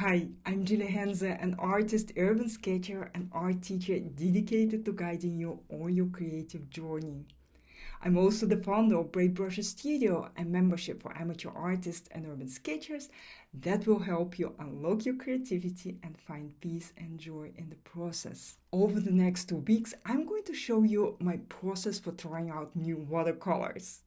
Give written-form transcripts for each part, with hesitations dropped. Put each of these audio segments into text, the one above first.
Hi, I'm Henze, an artist, urban sketcher, and art teacher dedicated to guiding you on your creative journey. I'm also the founder of Brave Brushes Studio, a membership for amateur artists and urban sketchers that will help you unlock your creativity and find peace and joy in the process. Over the next 2 weeks, I'm going to show you my process for trying out new watercolors.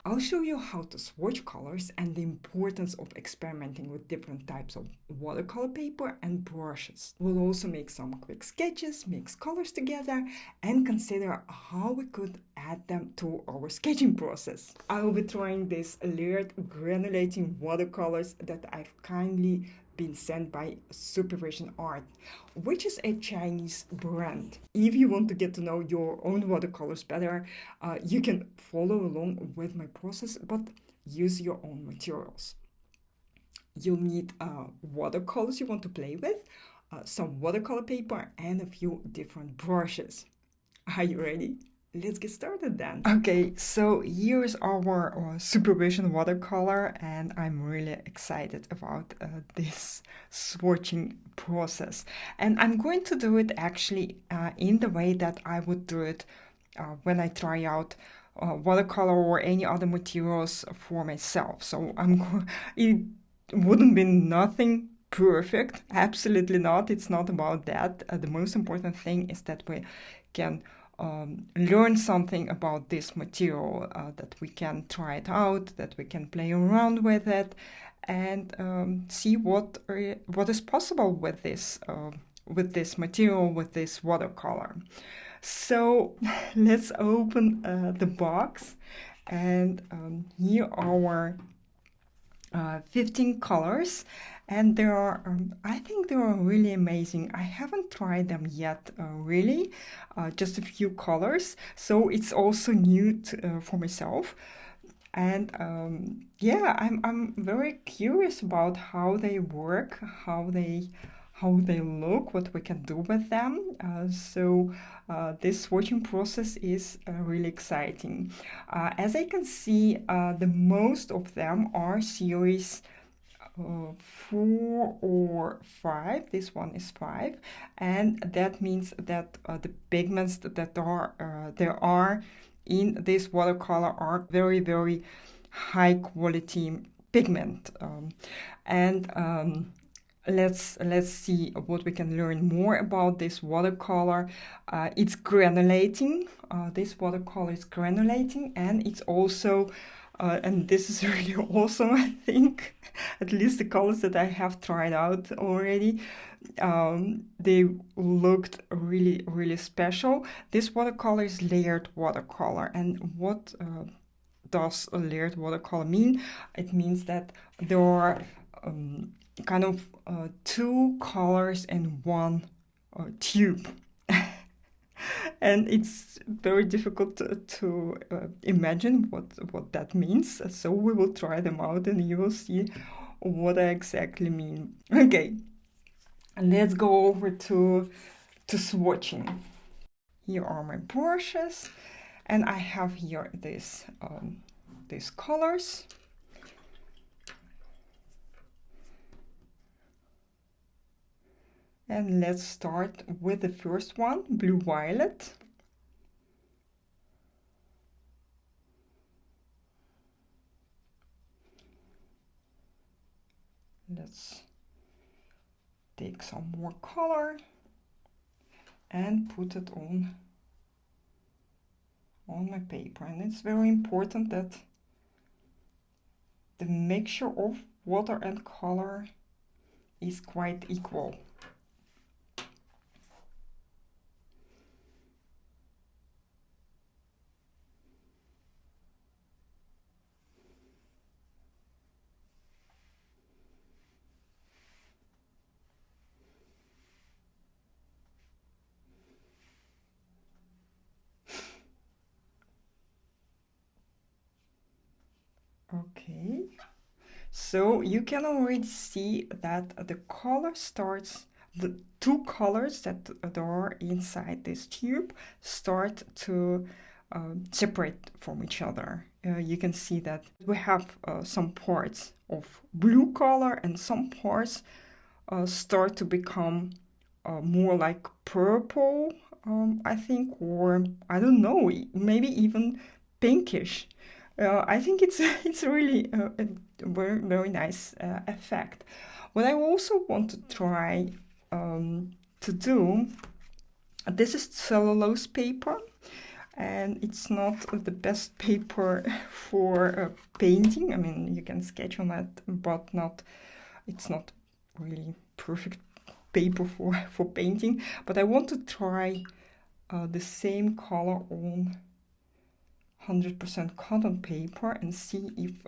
I'll show you how to swatch colors and the importance of experimenting with different types of watercolor paper and brushes. We'll also make some quick sketches, mix colors together, and consider how we could add them to our sketching process. I will be trying these layered granulating watercolors that I've kindly been sent by Supervision Art, which is a Chinese brand. If you want to get to know your own watercolors better, you can follow along with my process, but use your own materials. You'll need watercolors you want to play with, some watercolor paper, and a few different brushes. Are you ready? Let's get started then. Okay, so here's our Supervision watercolor, and I'm really excited about this swatching process. And I'm going to do it actually in the way that I would do it when I try out watercolor or any other materials for myself. So it wouldn't be nothing perfect, absolutely not. It's not about that. The most important thing is that we can learn something about this material, that we can try it out, that we can play around with it, and see what is possible with this material, with this watercolor. So let's open the box, and here are 15 colors, and there are I think they are really amazing. I haven't tried them yet, really, just a few colors, so it's also new for myself. And yeah, I'm very curious about how they work, how they look, what we can do with them. So this swatching process is really exciting. As I can see, the most of them are series 4 or 5. This one is 5, and that means that the pigments that there are in this watercolor are very, very high quality pigment. And let's see what we can learn more about this watercolor. It's granulating. This watercolor is granulating, and it's also and this is really awesome, I think. At least the colors that I have tried out already, they looked really, really special. This watercolor is layered watercolor, and what does a layered watercolor mean? It means that there are kind of 2 colors in one tube. And it's very difficult to imagine what that means. So we will try them out and you will see what I exactly mean. Okay, let's go over to swatching. Here are my brushes, and I have here these colors. And let's start with the first one, blue violet. Let's take some more color and put it on my paper. And it's very important that the mixture of water and color is quite equal. Okay, so you can already see that the color starts, the 2 colors that are inside this tube start to separate from each other. You can see that we have some parts of blue color and some parts start to become more like purple, I think, or I don't know, maybe even pinkish. I think it's it's really a very very nice effect. What I also want to try to do, this is cellulose paper, and it's not the best paper for painting. I mean, you can sketch on it, but it's not really perfect paper for painting. But I want to try the same color on 100% cotton paper and see if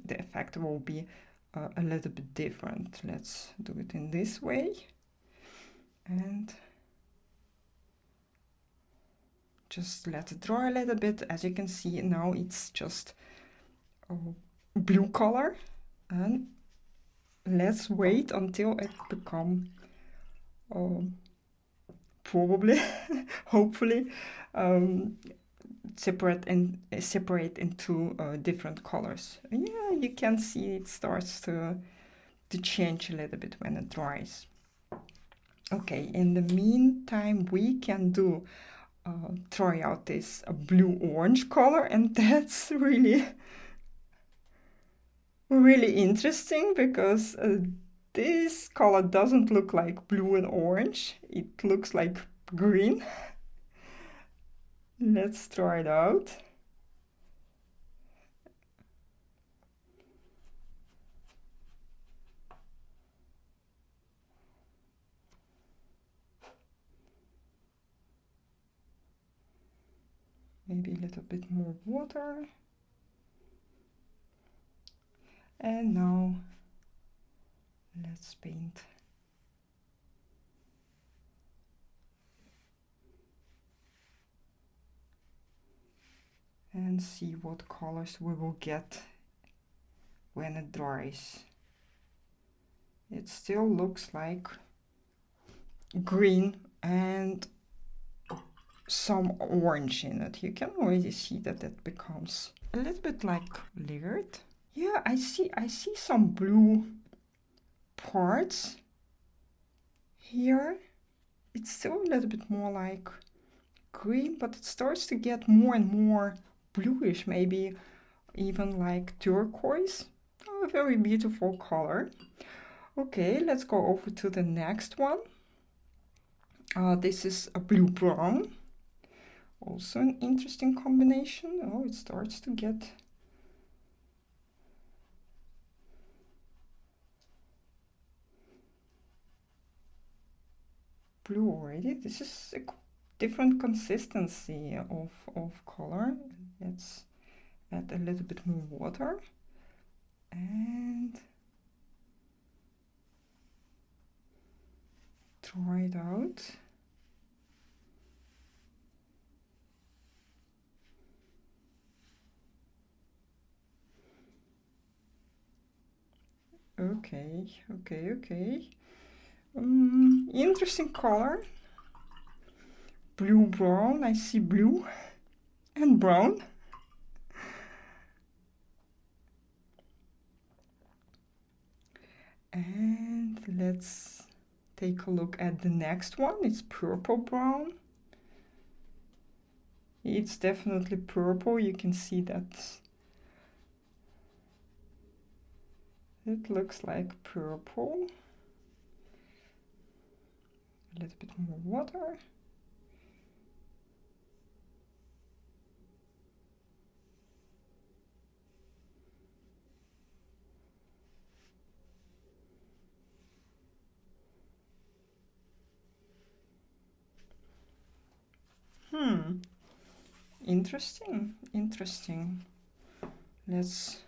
the effect will be a little bit different. Let's do it in this way, and just let it dry a little bit. As you can see now, it's just blue color, and let's wait until it become probably hopefully separate into different colors. Yeah, you can see it starts to change a little bit when it dries. Okay, in the meantime we can do try out this blue orange color, and that's really really interesting because this color doesn't look like blue and orange, it looks like green. Let's try it out. Maybe a little bit more water. And now let's paint. And see what colors we will get when it dries. It still looks like green and some orange in it. You can already see that it becomes a little bit like layered. Yeah, I see some blue parts here. It's still a little bit more like green, but it starts to get more and more bluish, maybe even like turquoise. Oh, a very beautiful color. Okay, let's go over to the next one. This is a blue brown. Also an interesting combination. Oh, it starts to get blue already. This is a different consistency of color. Let's add a little bit more water and try it out. Okay. Interesting color. Blue brown. I see blue and brown. And let's take a look at the next one. It's purple brown. It's definitely purple. You can see that it looks like purple. A little bit more water. Interesting. Let's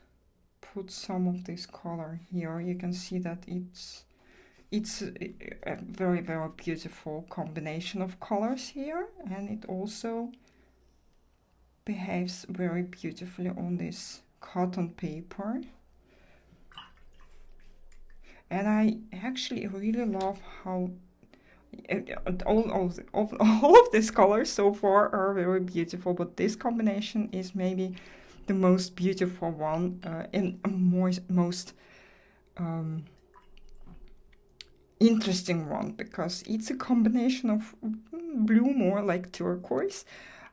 put some of this color here. You can see that it's a very very beautiful combination of colors here, and it also behaves very beautifully on this cotton paper. And I actually really love how all of these colors so far are very beautiful, but this combination is maybe the most beautiful one and most interesting one because it's a combination of blue, more like turquoise,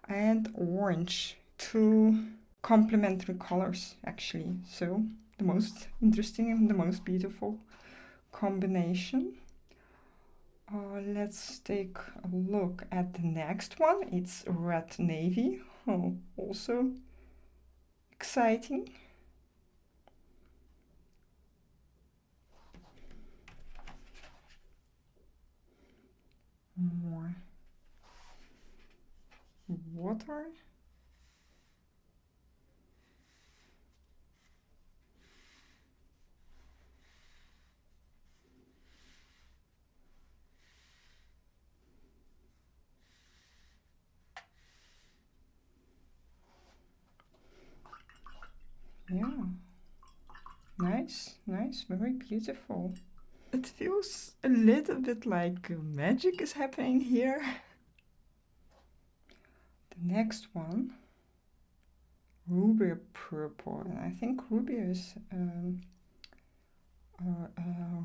and orange, two complementary colors actually. So the most interesting and the most beautiful combination. Let's take a look at the next one. It's red navy. Oh, also exciting. More water. Yeah, nice, nice, very beautiful. It feels a little bit like magic is happening here. The next one, ruby purple, and I think ruby is a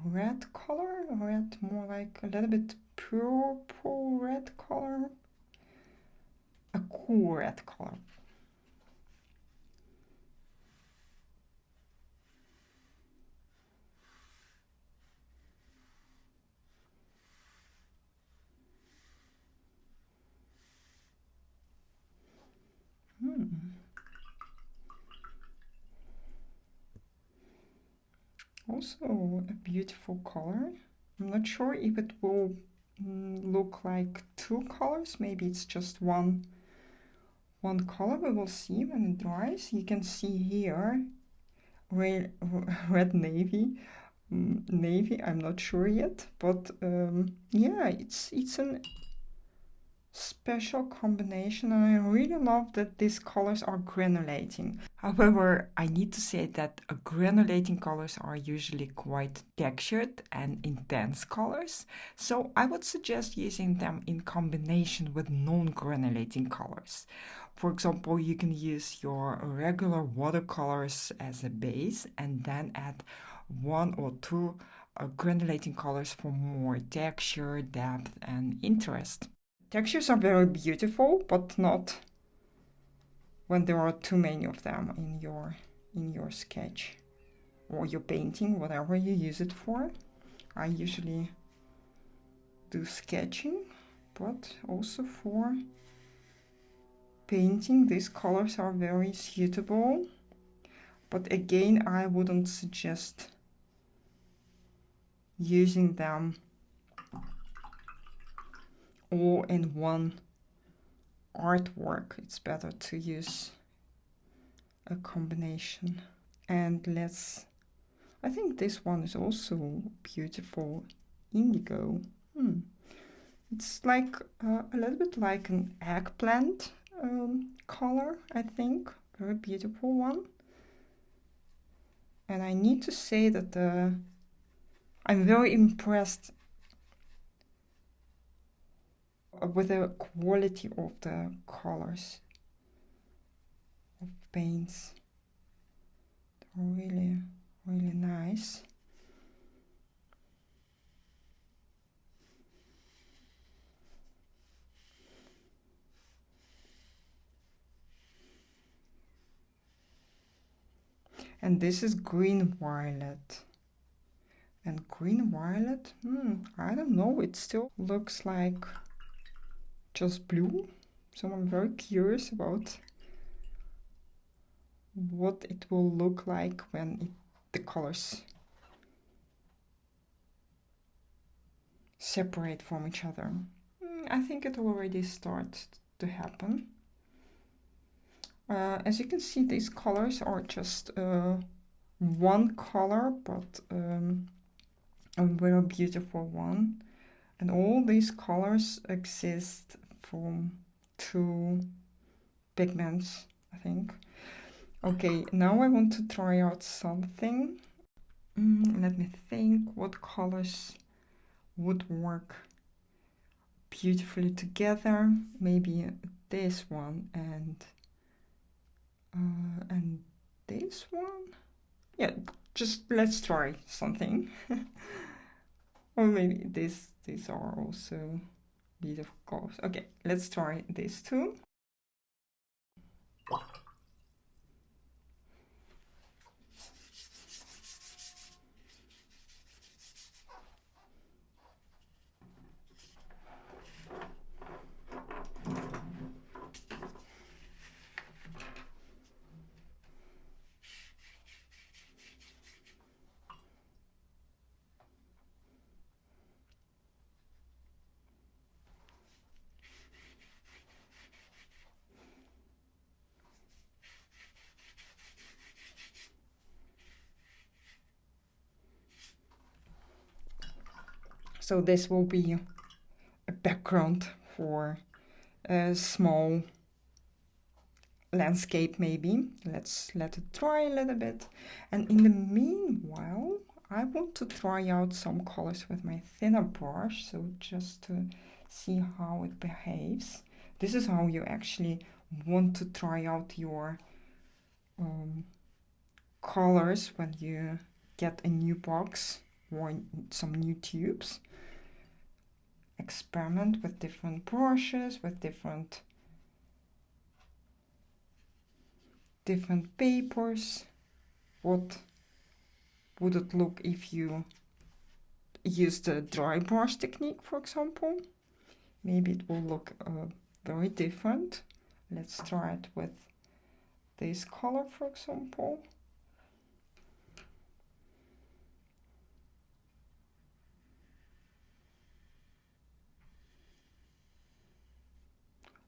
red color, red, more like a little bit purple red color, a cool red color. Also a beautiful color. I'm not sure if it will look like two colors. Maybe it's just one color. We will see when it dries. You can see here red navy. Navy, I'm not sure yet, but yeah, it's an special combination, and I really love that these colors are granulating. However, I need to say that granulating colors are usually quite textured and intense colors, so I would suggest using them in combination with non-granulating colors. For example, you can use your regular watercolors as a base and then add one or two granulating colors for more texture, depth, and interest. Textures are very beautiful, but not when there are too many of them in your sketch or your painting, whatever you use it for. I usually do sketching, but also for painting, these colors are very suitable. But again, I wouldn't suggest using them all in one artwork. It's better to use a combination. And I think this one is also beautiful. Indigo. It's like a little bit like an eggplant color, I think. Very beautiful one. And I need to say that I'm very impressed with the quality of the colors of paints. They're really, really nice. And this is green violet. And green violet, I don't know, it still looks like just blue. So I'm very curious about what it will look like when the colors separate from each other. I think it already started to happen. As you can see, these colors are just one color, but a very beautiful one. And all these colors exist from two pigments, I think. Okay, now I want to try out something. Let me think what colors would work beautifully together. Maybe this one and this one. Yeah, just let's try something. Or maybe these are also beautiful colors. Okay, let's try this too. So this will be a background for a small landscape maybe. Let's let it dry a little bit. And in the meanwhile, I want to try out some colors with my thinner brush. So just to see how it behaves. This is how you actually want to try out your colors when you get a new box or some new tubes. Experiment with different brushes, with different papers. What would it look if you use the dry brush technique, for example? Maybe it will look very different. Let's try it with this color, for example.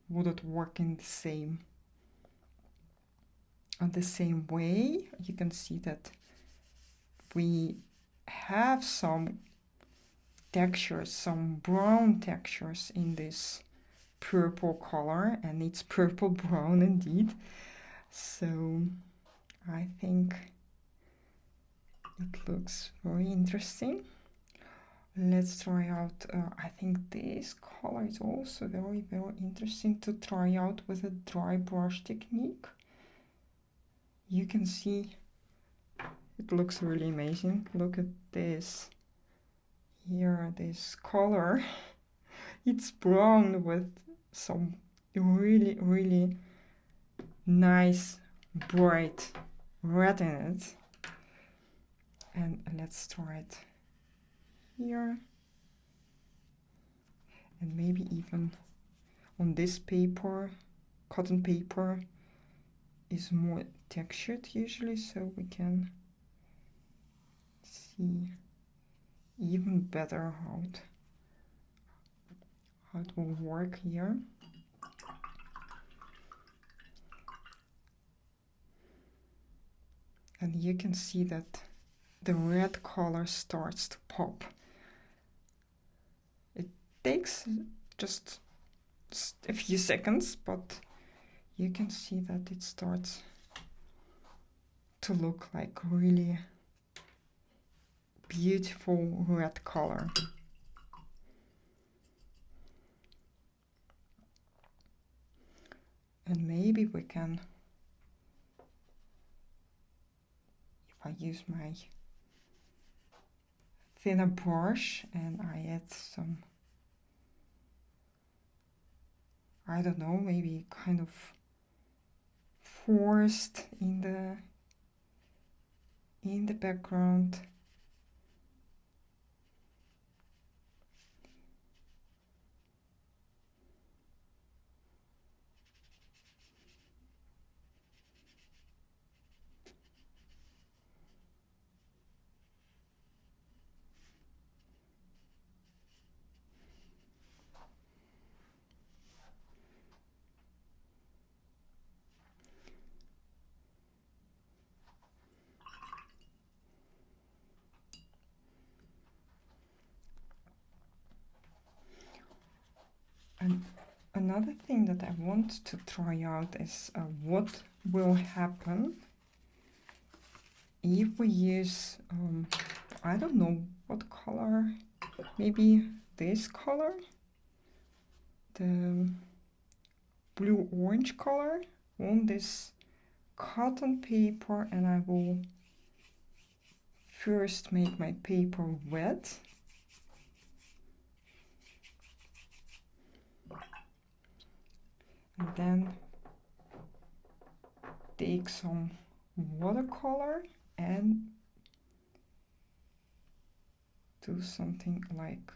Would it work in the same way? You can see that we have some textures, some brown textures in this purple color, and it's purple brown indeed. So I think it looks very interesting. Let's try out, I think this color is also very interesting to try out with a dry brush technique. You can see it looks really amazing. Look at this. Here, this color. It's brown with some really nice bright red in it. And let's try it here. And maybe even on this paper, cotton paper is more textured usually, so we can see even better how it will work here. And you can see that the red color starts to pop. It takes just a few seconds, but you can see that it starts to look like really beautiful red color. And maybe we can, if I use my thinner brush and I add some, I don't know, maybe kind of forest in the background. And another thing that I want to try out is what will happen if we use, I don't know what color, maybe this color, the blue-orange color on this cotton paper, and I will first make my paper wet. then take some watercolor and do something like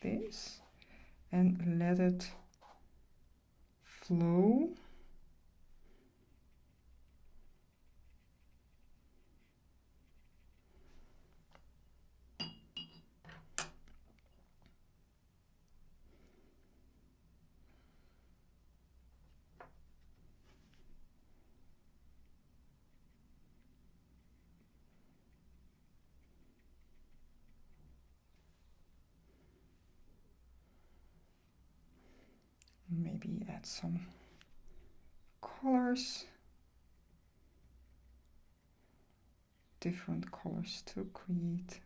this and let it flow. Maybe add some colors, different colors to create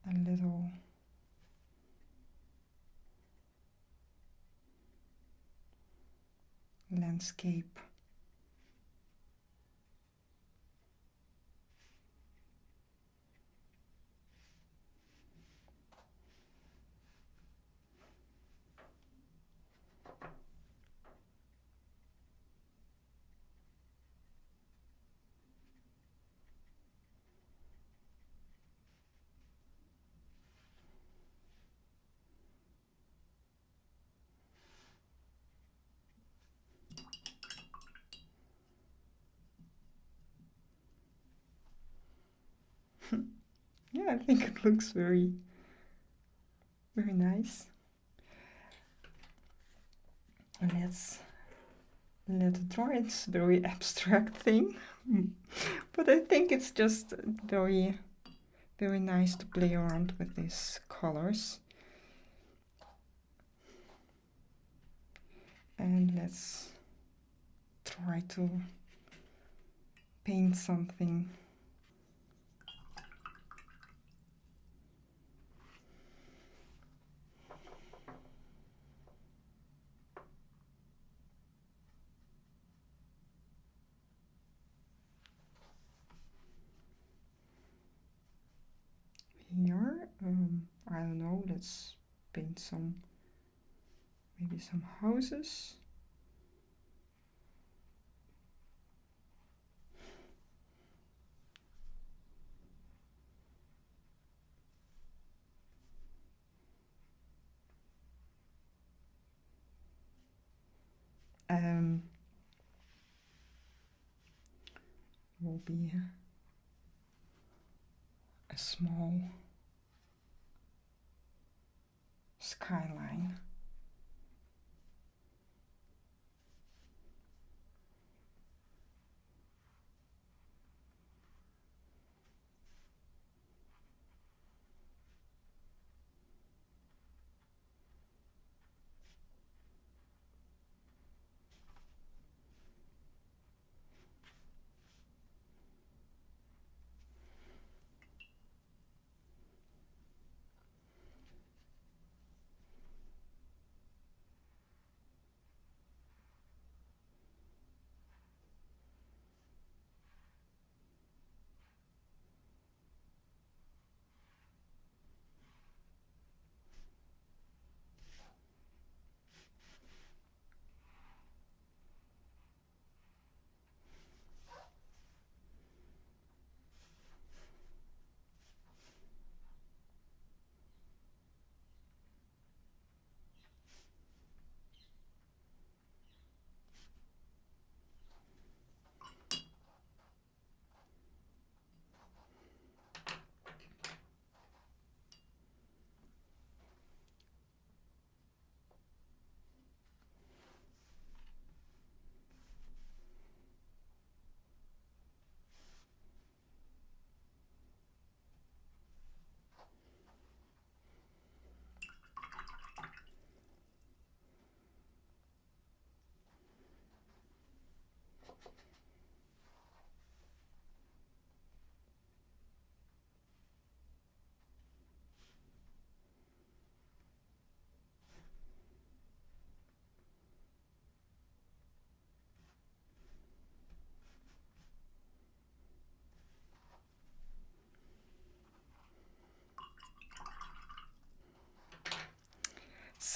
a little landscape. Yeah, I think it looks very nice. And let's let it dry. It's a very abstract thing, but I think it's just very nice to play around with these colors. And let's try to paint something. Here, I don't know, let's paint maybe some houses. Will be a small skyline.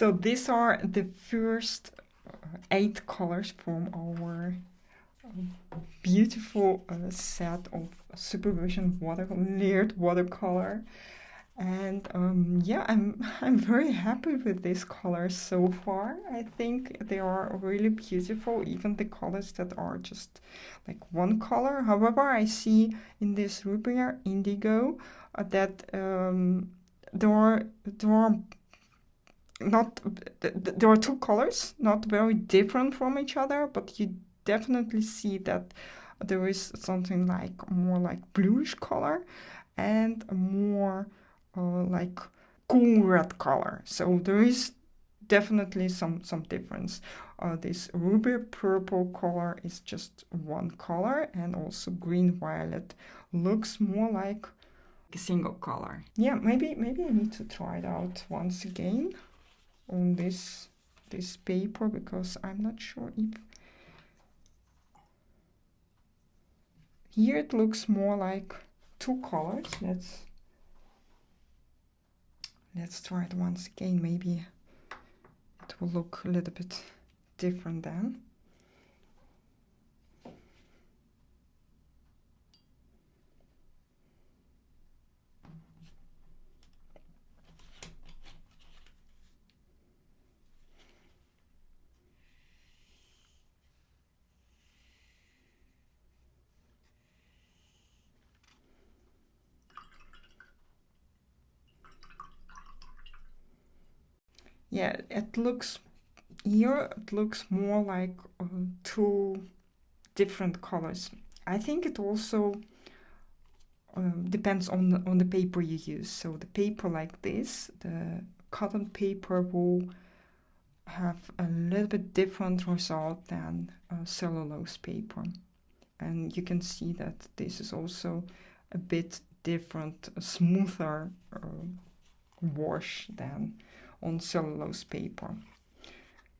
So these are the first 8 colors from our beautiful set of Supervision layered watercolor. And yeah, I'm very happy with these colors so far. I think they are really beautiful, even the colors that are just like one color. However, I see in this Ruby Indigo that there are not there are 2 colors, not very different from each other, but you definitely see that there is something like more like bluish color and a more like cool red color. So there is definitely some difference. This ruby purple color is just one color, and also green violet looks more like a single color. Yeah, maybe I need to try it out once again on this paper, because I'm not sure if here it looks more like 2 colors. Let's try it once again. Maybe it will look a little bit different then. Yeah, it looks more like 2 different colors. I think it also depends on the paper you use. So the paper like this, the cotton paper, will have a little bit different result than cellulose paper. And you can see that this is also a bit different, a smoother wash than on cellulose paper.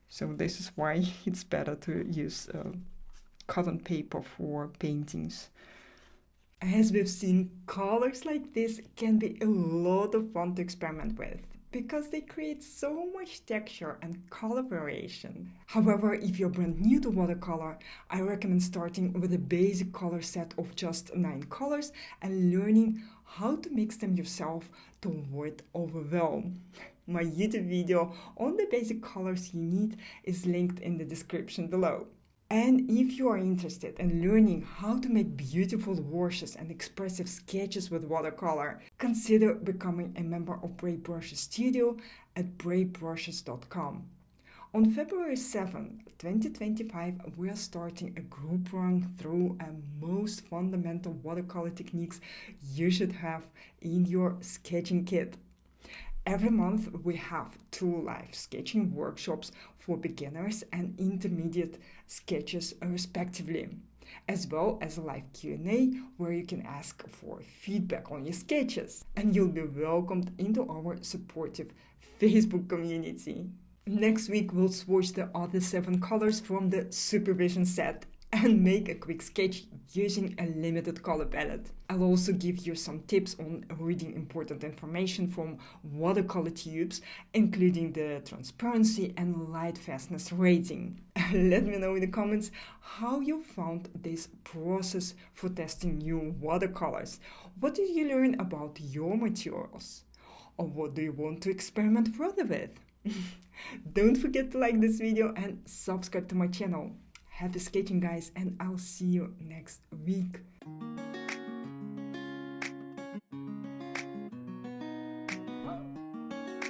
So this is why it's better to use cotton paper for paintings. As we've seen, colors like this can be a lot of fun to experiment with, because they create so much texture and color variation. However, if you're brand new to watercolor, I recommend starting with a basic color set of just 9 colors and learning how to mix them yourself to avoid overwhelm. My YouTube video on the basic colors you need is linked in the description below. And if you are interested in learning how to make beautiful washes and expressive sketches with watercolor, consider becoming a member of Brave Brushes Studio at bravebrushes.com. On February 7, 2025, we are starting a group run through the most fundamental watercolor techniques you should have in your sketching kit. Every month we have 2 live sketching workshops for beginners and intermediate sketches respectively, as well as a live Q&A where you can ask for feedback on your sketches, and you'll be welcomed into our supportive Facebook community. Next week we'll swatch the other 7 colors from the Supervision set and make a quick sketch using a limited color palette. I'll also give you some tips on reading important information from watercolor tubes, including the transparency and light fastness rating. Let me know in the comments how you found this process for testing new watercolors. What did you learn about your materials? Or what do you want to experiment further with? Don't forget to like this video and subscribe to my channel. Happy sketching, guys, and I'll see you next week.